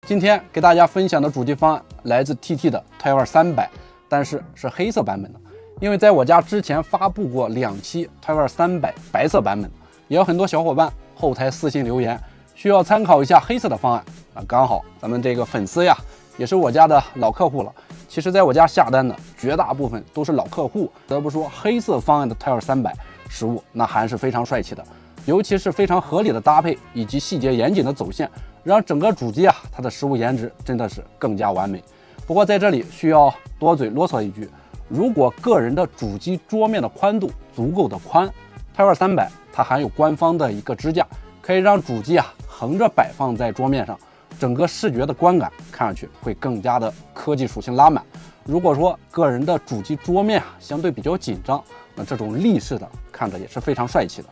今天给大家分享的主机方案来自 TT 的 Taiwan 300，但是是黑色版本的。因为在我家之前发布过2期 Taiwan 300白色版本，也有很多小伙伴后台私信留言，需要参考一下黑色的方案。刚好咱们这个粉丝呀，也是我家的老客户了。其实在我家下单的绝大部分都是老客户，不得不说黑色方案的 Taiwan 300实物那还是非常帅气的。尤其是非常合理的搭配以及细节严谨的走线，让整个主机它的实物颜值真的是更加完美。不过在这里需要多嘴啰嗦一句，如果个人的主机桌面的宽度足够的宽，Taiwan 300它含有官方的一个支架，可以让主机横着摆放在桌面上，整个视觉的观感看上去会更加的科技属性拉满。如果说个人的主机桌面相对比较紧张，那这种立式的看着也是非常帅气的。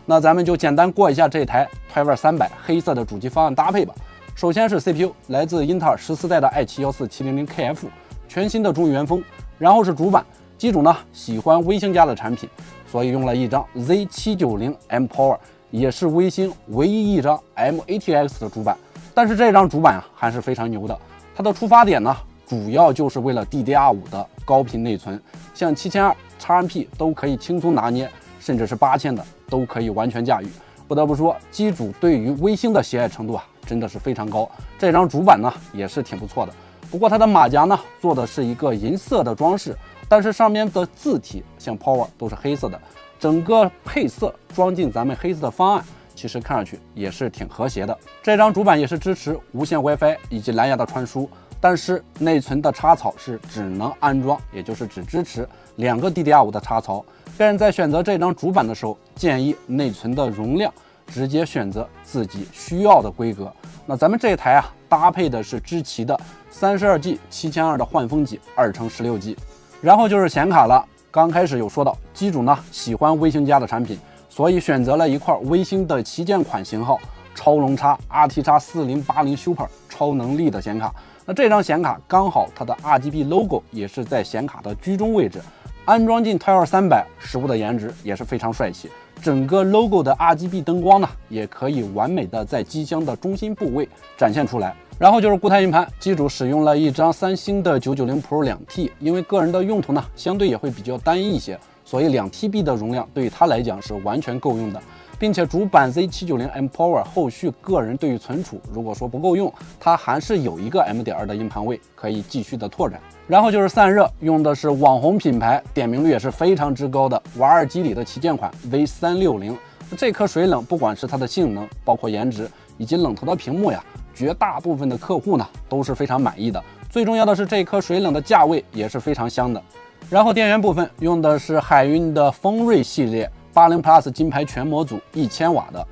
那咱们就简单过一下这台 Taiwan 300黑色的主机方案搭配吧。首先是 CPU， 来自英特尔14代的 i7-14700KF， 全新的中原风。然后是主板，机主呢喜欢微星家的产品，所以用了一张 Z790M Power， 也是微星唯一一张 M-ATX 的主板。但是这张主板还是非常牛的，它的出发点呢主要就是为了 DDR5 的高频内存，像7200、XMP 都可以轻松拿捏，甚至是8000的都可以完全驾驭。不得不说，机主对于微星的喜爱程度真的是非常高。这张主板呢也是挺不错的，不过它的马甲呢做的是一个银色的装饰，但是上面的字体像 Power 都是黑色的，整个配色装进咱们黑色的方案，其实看上去也是挺和谐的。这张主板也是支持无线 WiFi 以及蓝牙的传输，但是内存的插槽是只能安装，也就是只支持2个 DDR5 的插槽。个人在选择这张主板的时候，建议内存的容量直接选择自己需要的规格。那咱们这台搭配的是知奇的 32G 7200的换风级2x16G。然后就是显卡了，刚开始有说到机主呢喜欢微星家的产品，所以选择了一块微星的旗舰款型号超龙叉 RTX4080 Super 超能力的显卡。那这张显卡刚好它的 RGB logo 也是在显卡的居中位置，安装进 Taiwan 300实物的颜值也是非常帅气。整个 logo 的 RGB 灯光呢，也可以完美的在机箱的中心部位展现出来。然后就是固态硬盘，机主使用了一张三星的990 Pro 2T， 因为个人的用途呢相对也会比较单一一些，所以 2TB 的容量对于它来讲是完全够用的。并且主板 Z790M Power 后续个人对于存储如果说不够用，它还是有一个 M.2 的硬盘位可以继续的拓展。然后就是散热，用的是网红品牌，点名率也是非常之高的瓦尔基里的旗舰款 V360。这颗水冷不管是它的性能，包括颜值以及冷头的屏幕绝大部分的客户呢都是非常满意的。最重要的是这颗水冷的价位也是非常香的。然后电源部分用的是海运的锋锐系列80 Plus 金牌全模组1000瓦的。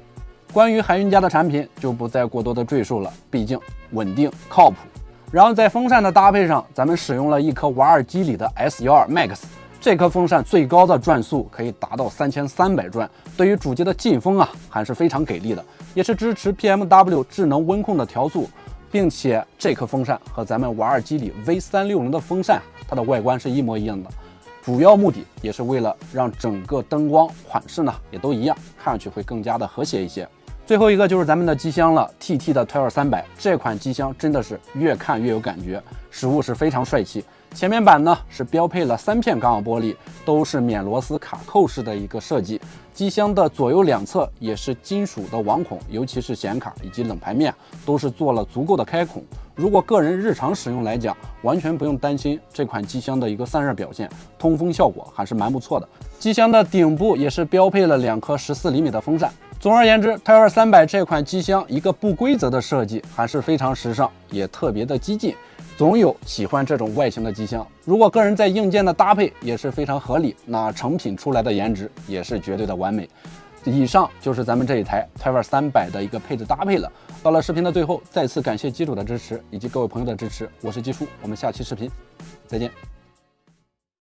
关于海运家的产品就不再过多的赘述了，毕竟稳定靠谱。然后在风扇的搭配上，咱们使用了一颗瓦尔基里的 S12 Max， 这颗风扇最高的转速可以达到3300转，对于主机的进风还是非常给力的，也是支持 PMW 智能温控的调速，并且这颗风扇和咱们瓦尔基里 V360的风扇它的外观是一模一样的。主要目的也是为了让整个灯光款式呢也都一样，看上去会更加的和谐一些。最后一个就是咱们的机箱了 ，TT 的 Taiwan 300这款机箱真的是越看越有感觉，实物是非常帅气。前面板呢是标配了3片钢化玻璃，都是免螺丝卡扣式的一个设计。机箱的左右两侧也是金属的网孔，尤其是显卡以及冷盘面都是做了足够的开孔。如果个人日常使用来讲，完全不用担心这款机箱的一个散热表现，通风效果还是蛮不错的。机箱的顶部也是标配了2颗14厘米的风扇。总而言之 ，Taiwan 300这款机箱一个不规则的设计，还是非常时尚，也特别的激进。总有喜欢这种外形的机箱。如果个人在硬件的搭配也是非常合理，那成品出来的颜值也是绝对的完美。以上就是咱们这一台 Taiwan 300的一个配置搭配了。到了视频的最后，再次感谢机主的支持以及各位朋友的支持，我是基叔，我们下期视频再见。